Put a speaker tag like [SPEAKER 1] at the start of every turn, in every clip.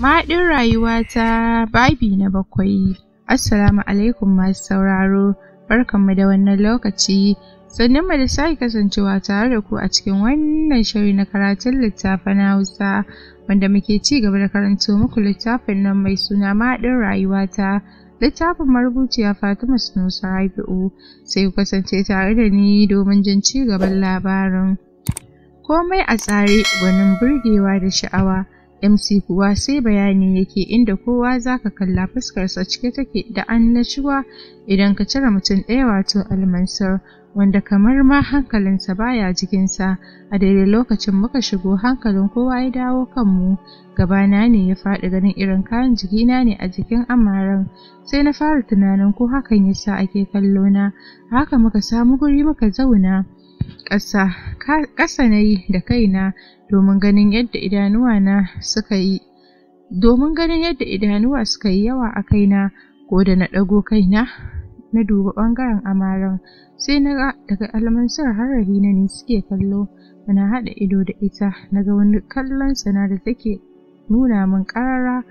[SPEAKER 1] Mahaɗin rayuwata babi na 7. Assalamu alaikum masu sauraro, barkanmu da wannan lokaci, sannunmu da sake kasancewa tare da ku a cikin wannan shiri na karatun littafin Hausa, wanda muke ci gaba da karanto muku littafin nan mai suna Mahaɗin rayuwata, littafin marubuciya Fatima Sunusi Rabi'u. Sai ku kasance tare da ni domin jin ci gaban labarin. Komai a tsare, gwanin burgewa da sha'awa. MC kuwa sai bayani yake, inda kowa zaka kalla fuskarsa cike take da annashuwa idan ka cire mutum ɗaya, wato Almansur, wanda kamar ma hankalinsa baya jikinsa. A daidai lokacin muka shigo, hankalin kowa ya dawo kanmu. Gabana ne ya faɗi ganin irin kayan jikina ne a jikin amaran. Sai na fara tunanin ko hakan yasa ake kallo na. Haka muka samu guri muka zauna. Ƙasa na yi da kaina domin ganin yadda idanuwa suka yi yawa a kaina. Ko da na ɗago kaina na duba ɓangaren amaran, sai na ga daga Almansur har Rahina ne suke kallo. Muna haɗa ido da ita, na ga wani kallon sana da take nuna min ƙarara.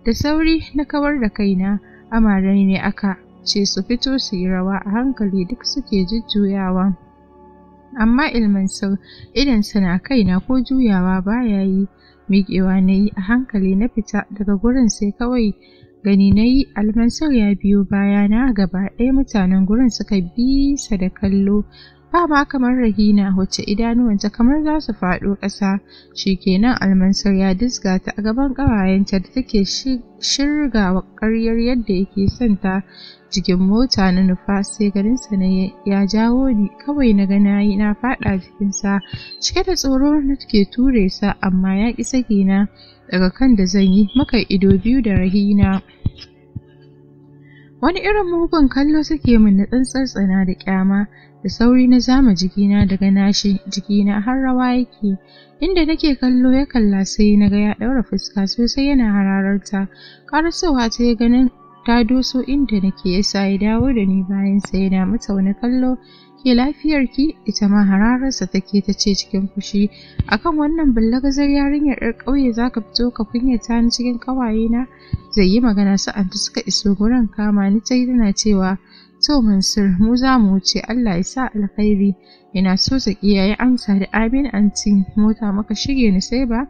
[SPEAKER 1] Da sauri na kawar da kaina. Amaran ne aka ce su fito su yi rawa, a hankali duk suke jujjuyawa. Amma Almansur idonsa na kaina ko juyawa baya yi. Miƙewa na yi a hankali na fita daga gurin, sai kawai gani na yi Almansur ya biyo bayana. Gaba ɗaya mutanen gurin suka bi sa da kallo, ba ma kamar Rahina wacce idanuwanta kamar za su faɗo ƙasa. Shikenan Almansur ya dizga ta a gaban ƙawayenta da take shirgawa ƙaryar yadda yake son ta. Jikin mota na nufa, sai garinsa ne ya jawo ni. Kawai na ga na faɗa jikinsa, cike da tsoro na ke ture sa, amma ya ƙi saki na. Daga kan da zan yi muka ido biyu da Rahina. Wani irin mugun kallo suke min na tsantsar tsana da ƙyama. Da sauri na zama jikina daga nashi, jikina har rawa yake. Inda nake kallo ya kalla, sai na ga ya ɗaura fuska sosai yana hararta. Karasowa ta ya ganin ta doso inda nake, yasa ya dawo da ni bayan sai yana mata wani kallo. Ke lafiyarki? Ita ma hararsa take, ta ce cikin fushi. Akan wannan ballagazar yarinyar yar ƙauye zaka fito ka kunyata ni cikin ƙawayena? Zai yi magana, sa'anta suka iso gurin. Kama ni ta yi tana cewa, to Mansur, mu za mu wuce, Allah ya sa alkhairi. Yana so ta kiyaye amsa da amin anti. Mota muka shige, ni sai ba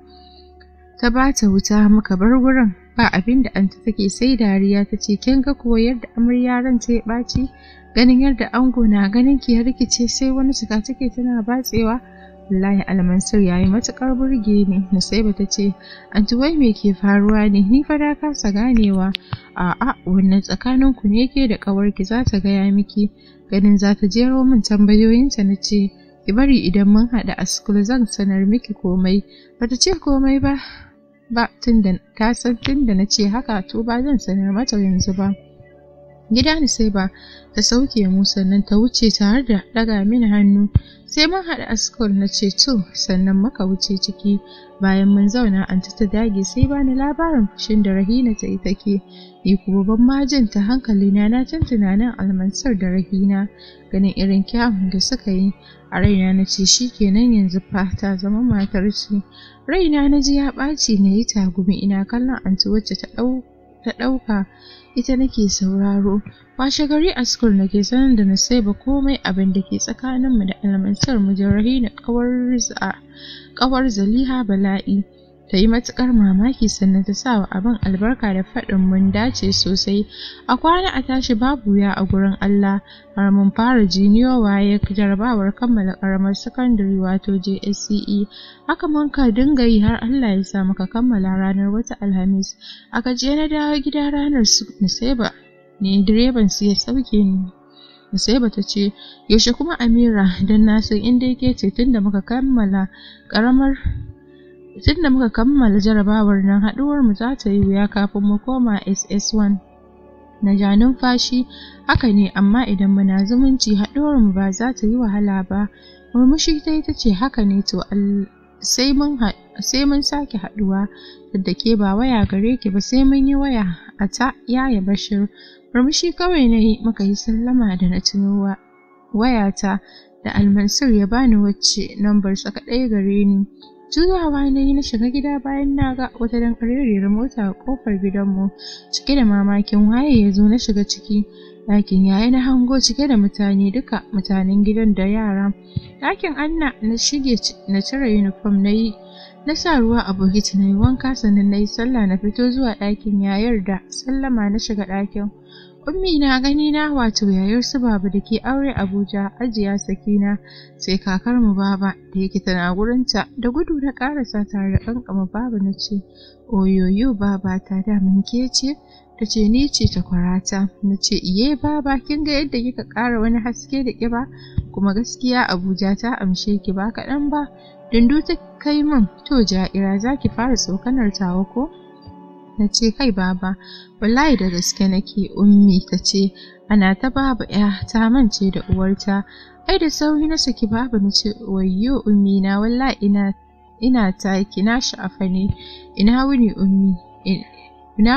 [SPEAKER 1] ta bata wuta muka bar gurin. Ba abin da anti take sai dariya. Ta ce, kin ga ko yadda amarya ran ta ya ɓaci, ganin yadda ango na ganin ki ya rikice, sai wani cika take tana batsewa. Wallahi Almansur yayi matukar burge ni. Nusaiba ta ce, anti wai me ke faruwa ne? Ni fa da kasa ganewa. A'a, wannan tsakanin ku ne ke da ƙawarki, za ta gaya miki. Ganin za ta jero min tambayoyinta, na ce, ki bari idan mun haɗu a school zan sanar miki komai. Bata ce komai ba tunda ta san tunda na ce haka, to ba zan sanar mata yanzu ba. Gida Nusaiba ta sauke mu, sannan ta wuce tare da ɗaga mini hannu. Sai mun haɗu a school, na ce to, sannan muka wuce ciki. Bayan mun zauna, anti ta dage sai bani labarin fushin da Rahina ta yi take. Ni kuma ban ma jin ta, hankalina na can tunanin Almansur da Rahina, ganin irin kyawun da suka yi. A raina na ce shikenan, yanzu fa ta zama matar shi. Raina na ji ya ɓaci, na yi tagumi ina kallon anti wacce ta ɗauka ita nake sauraro. Washe gari a school nake sanar da Nusaiba komai abin da ke tsakaninmu da Almansur, mijin Rahina, ƙawar Zaliha Bala'i. Ta yi matuƙar mamaki, sannan ta sa wa abin albarka da faɗin mun dace sosai. A kwana a tashi babu wuya a gurin Allah, har mun fara jiniyo waye jarabawar kammala ƙaramar sakandare, wato JSCE. Haka mun ka dinga yi har Allah ya sa muka kammala ranar wata Alhamis. A gajiye na dawo gida ranar su Nusaiba ne direban su ya sauke ni. Nusaiba ta ce, yaushe kuma Amira? Dan na san inda yake ce tunda muka kammala jarabawar nan, haɗuwar mu za ta yi wuya kafin mu koma SS1. Na ja numfashi. Haka ne, amma idan muna zumunci haɗuwar mu ba za ta yi wahala ba. Murmushi ta yi ta ce, haka ne, to sai mun sake haɗuwa. Da ke ba waya gare ki ba, sai mun yi waya a ta yaya Bashir. Murmushi kawai na yi, muka yi sallama da na tuno wayata da Almansur ya bani wacce lambar sa kaɗai gare ni. Juyawa na yi na shiga gida bayan na ga wata dankarerriyar mota a ƙofar gidanmu. Cike da mamakin waye ya zo na shiga ciki. Ɗakin yaya na hango cike da mutane, duka mutanen gidan da yara. Ɗakin Anna na shige na cire uniform na sa ruwa a bokiti na yi wanka, sannan na yi sallah na fito zuwa ɗakin yayar da sallama na shiga ɗakin. Ummi na gani na, wato yayar su baba da ke aure Abuja, Hajiya Sakina, sai kakar mu baba da yake tana gurinta. Da gudu na karasa tare da kankama baba na ce, oyoyo baba ta da mun ke ce? Ta ce ni ce takwarata. Na ce iye baba, kin ga yadda kika ƙara wani haske da ƙiba, kuma gaskiya Abuja ta amshe ki ba kaɗan ba. Dundu ta kai min, to Ja'ira za ki fara tsokanar tawa ko? Na ce kai baba, wallahi da gaske nake. Ummi ta ce ana ta baba ya ta mance da uwarta. Ai da sauri na saki baba na ce wayyo ummi na, wallahi ina taki na sha'afa ne. Ina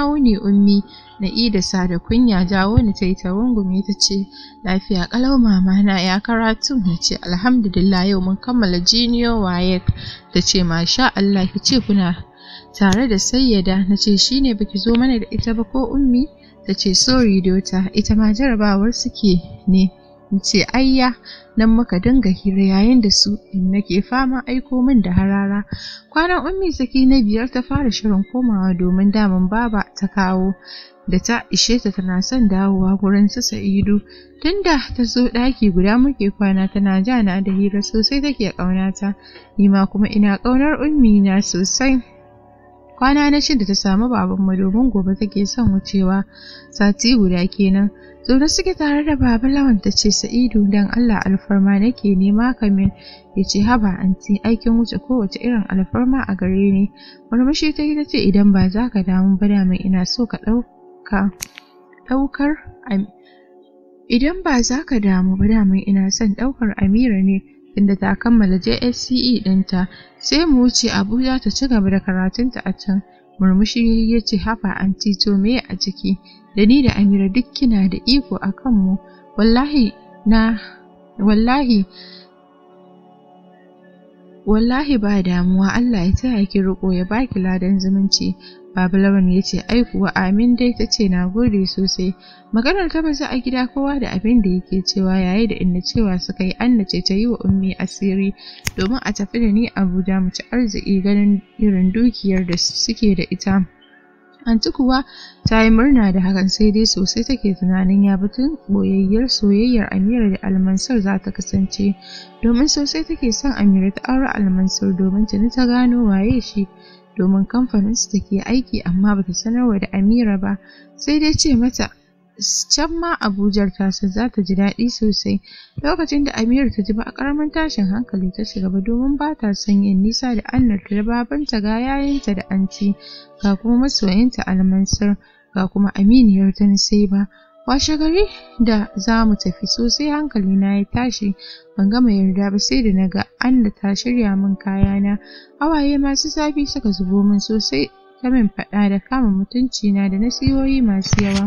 [SPEAKER 1] wuni ummi na idasa da kunya jawo ni ta yi ta rungume ta ce lafiya kalau mama na, ya karatu? Na ce alhamdulillah yau mun kammala junior wayek. Ta ce masha Allah, ki ce kuna tare da Sayyada. Na ce shine baki zo mana da ita ba ko ummi? Ta ce sorry dota, ita ma jarabawar suke ne. Na ce ayya, nan muka dinga hira yayin da su in nake fama aiko min da harara. Kwanan ummi Sakina 5 ta fara shirin komawa domin daman baba ta kawo da ta ishe ta tana son dawowa gurin su Sa'idu. Tunda ta zo ɗaki guda muke kwana, tana jana da hira sosai, take ƙaunata, ni ma kuma ina ƙaunar ummi na sosai. Kwana na 6 ta samu babanmu domin gobe take son wucewa, sati guda kenan. Zaune suke tare da baba Lawan. Ta ce Sa'idu dan Allah alfarma nake nema kamin. Ya ce haba anti, aikin wuce kowace irin alfarma a gare ni. Murmushi ta yi ta ce idan ba za ka damu ba damin ina so ka idan ba za ka damu ba damin ina son ɗaukar Amira ne, inda ta kammala JSCE ɗinta, sai mu wuce Abuja ta ci gaba da karatunta a can. Murmushi ya ce haba anti, to me a ciki, da ni da Amira duk kina da iko a kanmu. Wallahi ba damuwa, Allah ya taya ki riko ya baki ladan zumunci. Baba Lawan ya ce ai kuwa amin dai. Ta ce na gode sosai. Maganar ta bazu a gida, kowa da abin da yake cewa, yayi da inda cewa suka yi Anna ce ta yi wa ummi asiri domin a tafi da ni Abuja mu ci arziki ganin irin dukiyar da suke da ita. Anti kuwa ta yi murna da hakan, sai dai sosai take tunanin ya batun boyayyar soyayyar Amira da Almansur za ta kasance, domin sosai take son Amira ta aure Almansur domin tuni ta gano waye shi, domin kamfanin su take aiki, amma bata sanarwa da Amira ba, sai dai ce mata can ma Abujar tasa za ta ji daɗi sosai. Lokacin da Amira ta ji ba a ƙaramin tashin hankali ta shiga ba, domin ba ta son yin nisa da annarta da babanta, ga yayinta da anti, ga kuma masoyinta Almansur, ga kuma aminiyar ta Nusaiba. Washe gari da za mu tafi sosai hankali na ya tashi, ban gama yarda ba sai da na ga Anna ta shirya min kayana. Hawaye masu zafi suka zubo min sosai, ta min faɗa da kama mutunci na da nasihohi masu yawa.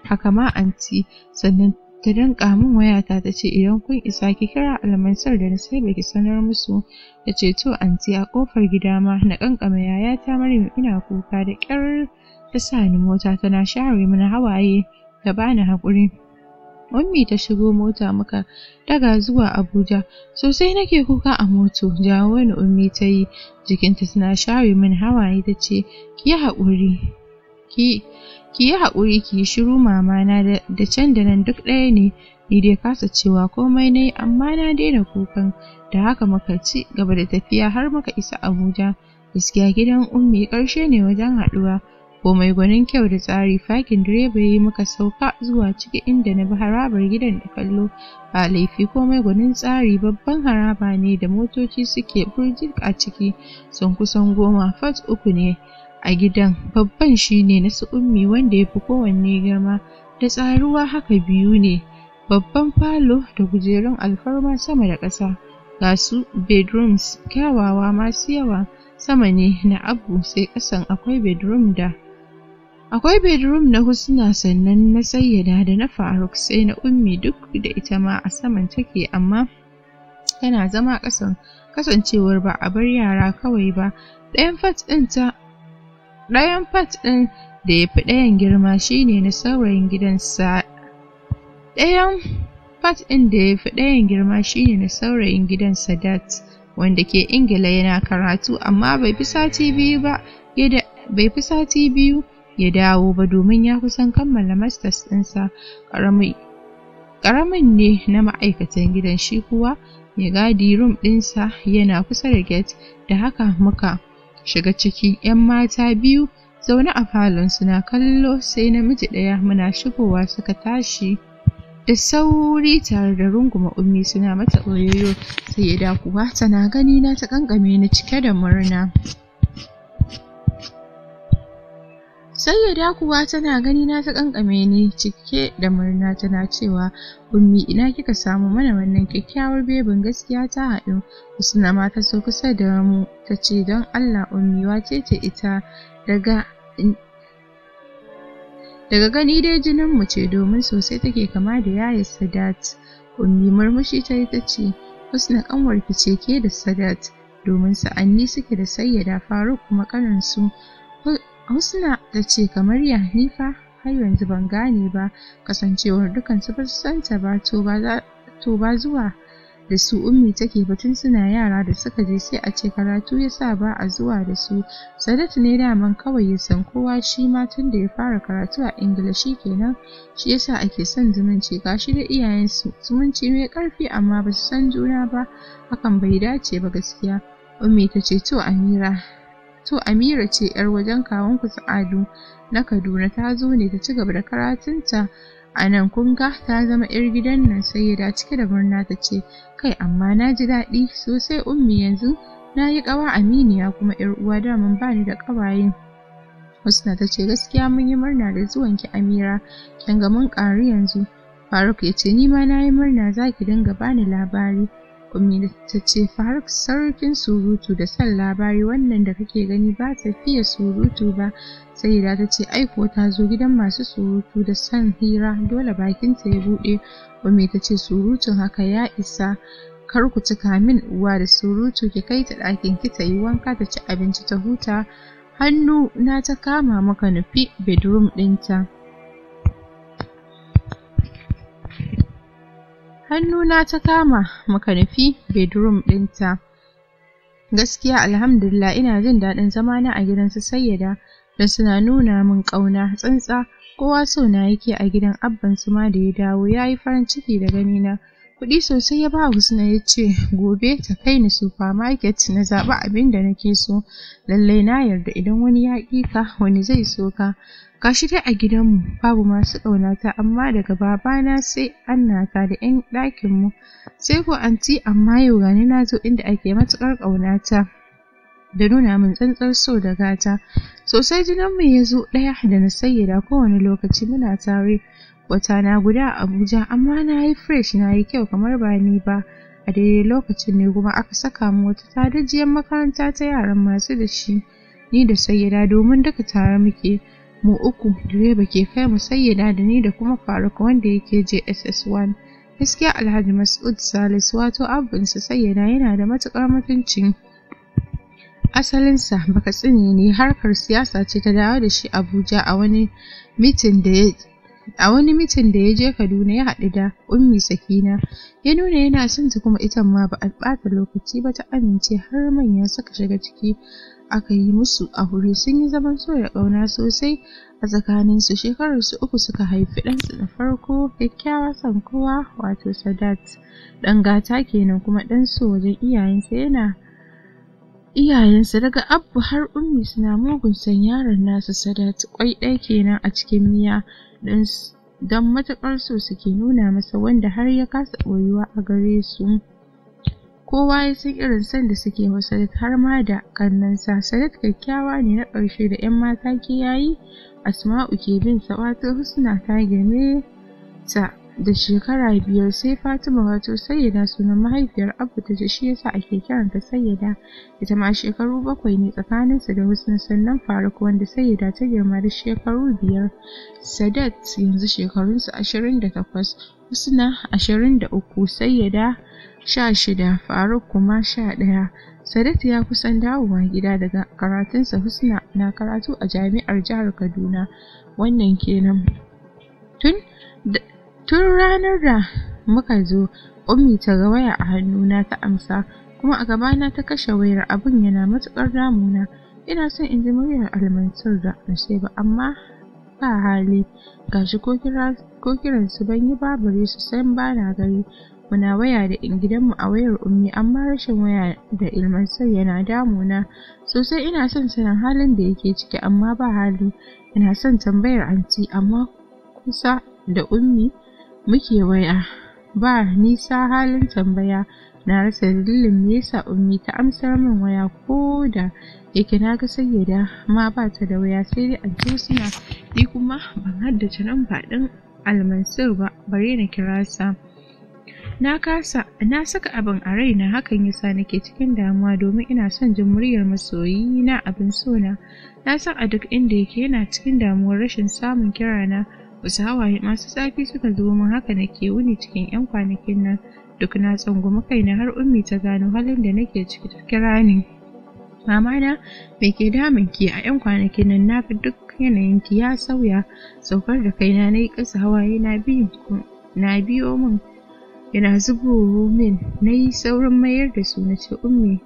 [SPEAKER 1] Haka ma anti, sannan ta danƙa min wayata ta ce idan kun isa ki kira Almansur da Nusaiba ki sanar musu. Ta ce to anti. A ƙofar gida ma na ƙanƙama yayata Maryam ina kuka, da ƙyar ta sa ni mota tana share mana hawaye da bani haƙuri. Ummi ta shigo mota muka daga zuwa Abuja, sosai nake kuka a moto. Jawo ni ummi ta yi, jikinta tana share min hawaye. Ta ce ki yi haƙuri ki yi shiru mama na, da can da nan duk ɗaya ne. Ni dai kasa cewa komai nayi, amma na daina kukan. Da haka muka ci gaba da tafiya har muka isa Abuja. Gaskiya gidan ummi ƙarshe ne wajen haɗuwa, komai gwanin kyau da tsari. Fakin direba yayi muka sauka zuwa ciki, inda na bi harabar gidan da kallo. Ba laifi, komai gwanin tsari. Babban haraba ne da motoci suke burjik a ciki, sun kusan 10. Fat 3 ne a gidan, babban shine na su ummi wanda ya fi kowanne girma da tsaruwa. Haka 2 ne, babban falo da kujerun alfarma sama da ƙasa, ga su bedrooms kyawawa masu yawa. Sama ne na Abu, sai ƙasan akwai bedroom na Husna, sannan na Sayyada da na Faruk, sai na ummi duk da ita ma a saman take, amma tana zama ƙasan kasancewar ba a bar yara kawai ba. Ɗayan fat ɗin da ya fi ɗayan girma shine na saurayin gidansa. Ɗayan fat ɗin da ya fi ɗayan girma shine na saurayin gidan Sadat, wanda ke Ingila yana karatu, amma bai fi sati biyu ya dawo ba domin ya kusan kammala masters ɗinsa. Ƙaramin ne na ma'aikatan gidan, shi kuwa mai gadi room ɗinsa yana kusa da gate, da haka muka shiga ciki. 'Yan mata biyu zaune a falon suna kallo, sai namiji ɗaya muna shigowa suka tashi da sauri tare da runguma ummi suna mata oyoyo. Sayyada kuwa tana gani na ta kankame ni cike da murna. Tana cewa, Ummi, ina kika samu mana wannan kyakkyawar bebin? Gaskiya ta haɗu. Husna ma ta so kusa da mu ta ce, don Allah Ummi, wace ce ita? Daga gani dai jinin mu ce, domin sosai take kama da yaya Sadat. Ummi murmushi ta yi ta ce, Husna kanwarki ce ke da Sadat, domin sa'anni suke da Sayyada Faruk kuma kanin su. Husna ta ce, kamar ya? Ni fa har yanzu ban gane ba, kasancewar dukan su ba su santa ba. To ba zuwa da su Ummi take batun suna yara da suka je, sai a ce karatu yasa ba a zuwa da su. Sadat ne daman kawai ya san kowa, shi ma tun da ya fara karatu a Ingila kenan, shi yasa ake son zumunci. Gashi da iyayensu zumunci mai karfi, amma ba su san juna ba, hakan bai dace ba gaskiya. Ummi ta ce, to Amira ce yar wajen kawunku Sa'adu na Kaduna, ta zo ne ta ci gaba da karatunta a nan, kun ga ta zama yar gidan nan. Sayyada cike da murna ta ce, kai amma na ji daɗi sosai Ummi, yanzu na yi ƙawa aminiya kuma yar uwa, daman ba ni da ƙawaye. Husna ta ce, gaskiya mun yi murna da zuwanki Amira, kin ga mun ƙaru yanzu. Faruk ya ce, ni ma na yi murna, za ki dinga bani labari. Ummi ta ce, Faruk sarkin surutu da son labari, wannan da kake gani ba ta fiye surutu ba. Sayyida ta ce, aiko ta zo gidan masu surutu da son hira, dole bakinta ya buɗe. Ummi ta ce, surutun haka ya isa, kar ku cika min uwa da surutu, ki kai ta ɗakin ki ta yi wanka ta ci abinci ta huta. Hannu na ta kama muka nufi bedroom ɗinta. Gaskiya alhamdulillah ina jin daɗin zamana a gidan su Sayyada, da suna nuna min ƙauna tsantsa. Kowa so na yake a gidan. Abban su ma da ya dawo ya yi farin ciki da gani na. Kuɗi sosai ya ba Husna, ya ce gobe ta kai ni supermarket na zaɓi abin da nake so. Lallai na yarda, idan wani ya ƙi ka wani zai so ka. Gashi dai a gidanmu babu masu ƙaunata, amma daga babana sai annata da 'yan ɗakinmu sai ko anti, amma yau gani na zo inda ake matuƙar ƙaunata da nuna min tsantsar so da gata. Sosai jininmu ya zo ɗaya da na Sayyada, kowane lokaci muna tare. Wata na guda a Abuja, amma na yi fresh, na yi kyau kamar ba ni ba. A daidai lokacin ne kuma aka saka mu wata tadajiyar makaranta ta yaran masu da shi, ni da Sayyada, domin duka tare muke mu uku. Direba ke kai mu, Sayyada da ni da kuma Faruk wanda yake JSS1. Gaskiya Alhaji Mas'ud Salisu, wato abinsa Sayyada, yana da matuƙar mutunci. Asalinsa Bakatsine ne, harkar siyasa ce ta dawo da shi Abuja. A wani mitin da ya je Kaduna ya haɗu da Ummi Sakina, ya nuna yana son ta, kuma ita ma ba a ɓata lokaci ba ta amince, har manya suka shiga ciki aka yi musu aure. Sun yi zaman so da ƙauna sosai a tsakaninsu. Shekararsu 3 suka haifi ɗansu na farko, kyakkyawa son kowa, wato Sadat. Ɗan gata kenan kuma ɗan so wajen iyayensa daga Abbu har Ummi suna mugun son yaron nasu Sadat. Kwai ɗaya kenan a cikin miya, don matuƙar so suke nuna masa, wanda har ya kasa ɓoyuwa a gare su. Kowa ya san irin son da suke wa Sadat, har ma da kannansa. Sadat kyakkyawa ne na ƙarshe da 'yan mata ke yayi. Asma'u ke bin sa, wato Husna ta girme ta da shekara 5 sai Fatima wato Sayyida sunan mahaifiyar Abba ta ji, shi yasa ake kiranta Sayyida. Ita ma shekaru 7 ne tsakaninsu da Husna, sannan Faruk wanda Sayyida ta girma da shekaru 5. Sadat yanzu shekarunsu 28, Husna 23, Sayyida 16, Faruk kuma 11. Sadat ya kusan dawowa gida daga karatunsa. Husna na karatu a jami'ar jihar Kaduna. Wannan kenan. Tun ranar da muka zo, Ummi ta ga waya a hannuna ta amsa, kuma a gabana ta kashe wayar. Abin yana matuƙar damuna. Ina son in ji muryar Almansur da Nasiba, amma ba hali. Gashi ko kiran su ban yi, babure su san bana gari. Muna waya da gidanmu a wayar Ummi, amma rashin waya da Almansur yana damuna sosai. Ina son sanin halin da yake ciki, amma ba hali. Ina son tambayar anti, amma kusa da Ummi muke waya, ba nisa halin tambaya. Na rasa dalilin me yasa Ummi ta amsar min waya, ko da yake na ga Sayyida ma ba ta da waya, sai dai anti suna. Ni kuma ban haddace namba ɗin Almansur ba, bare na kira sa. Na saka abin a raina, hakan yasa nake cikin damuwa, domin ina son jin muryar masoyi na, abin sona. Na san a duk inda yake yana cikin damuwar rashin samun kirana. Wasu hawaye masu zafi suka zo min, haka nake wuni cikin 'yan kwanakin nan. Duk na tsangwami kaina har Ummi ta gano halin da nake ciki ta kira ni. Mama na, me ke damun ki? A 'yan kwanakin nan na ga duk yanayin ki ya sauya. Saukar da kaina na yi ƙasa, hawaye na biyo min, yana zubo min. Na yi saurin mayar da su na ce, Ummi,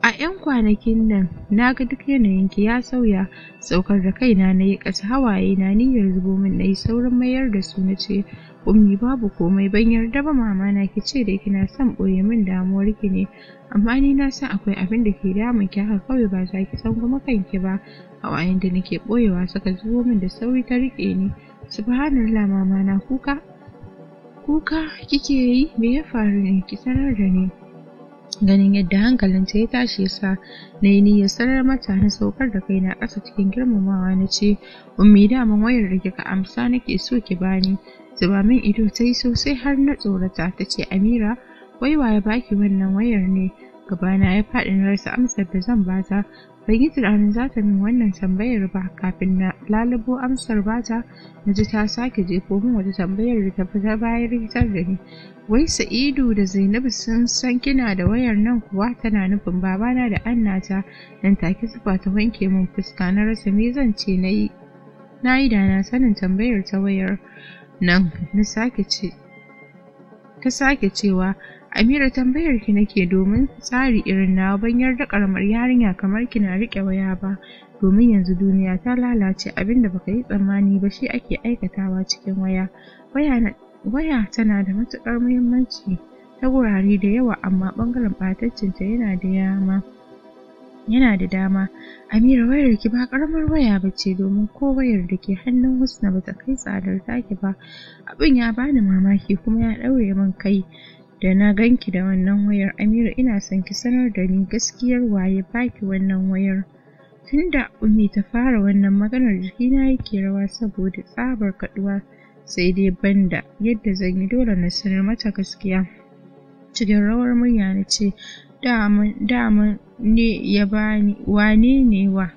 [SPEAKER 1] a 'yan kwanakin nan na ga duk yanayinki ya sauya. Saukar da kaina na yi ƙasa, hawaye na niyyar zubo min. Na yi saurin mayar da su na ce, Ummi, babu komai, ban yarda ba mama na, ki ce da kina son ɓoye min damuwar ki ne, amma ni na san akwai abin da ke damun ki, haka kawai ba za ki san kuma kanki ba. Hawayen da nake ɓoyewa suka zubo min da sauri ta riƙe ni. Subhanallah mama na, kuka kike yi? Me ya faru ne? Ki sanar da ni. Ganin yadda hankalinta ya tashi yasa na yi niyyar sanar mata. Na saukar da kaina ƙasa cikin girmamawa na ce, Ummi, daman wayar da kika amsa nake so ki bani. Zuba min ido ta yi sosai har na tsorata. Ta ce, Amira, wai wa ya baki wannan wayar ne? Gabana ya faɗi, na rasa amsar da zan bata. Ban yi tunanin za ta min wannan tambayar ba. Kafin na lalubo amsar bata, na ji ta sake jefo min wata tambayar da ta fita bayan rikitar da ni. Wai Sa'idu da Zainabu sun san kina da wayar nan kuwa? Tana nufin babana da Annata. Nan take zufa ta wanke min fuska. Na rasa me zan ce. Na yi da na sanin tambayar ta wayar nan. Ta sake cewa, Amira, tambayar ki nake domin tsari irin nawa ban yarda karamar yarinya kamar kina rike waya ba, domin yanzu duniya ta lalace. Abinda baka yi tsammani ba shi ake aikatawa cikin waya. Waya tana da matukar muhimmanci ta gurare da yawa, amma bangaren bataccinta yana da dama. Amira, wayar ki ba karamar waya bace, domin ko wayar da ke hannun Husna bata kai tsadar taki ba. Abin ya bani mamaki kuma ya daure min kai da na ganki da wannan wayar. Amira, ina son ki sanar da ni gaskiyar waye baki wannan wayar. Tunda Ummi ta fara wannan maganar, jikina yake rawa saboda tsabar kaduwa, sai dai banda yadda zan yi, dole na sanar mata gaskiya. Cikin rawar murya na ce, daman ne ya bani. Wane ne wa?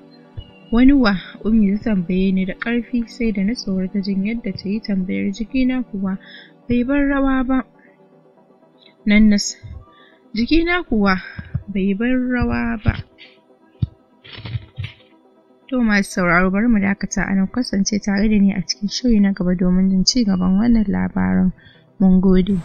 [SPEAKER 1] Wani wa? Ummi ta tambaye ni da ƙarfi, sai da na tsorata jin yadda ta yi tambayar. Jikina kuwa bai bar rawa ba. To masu sauraro, bari mu dakata anan. Kasance tare da ni a cikin shiri na gaba domin jin ci gaban wannan labarin. Mun gode.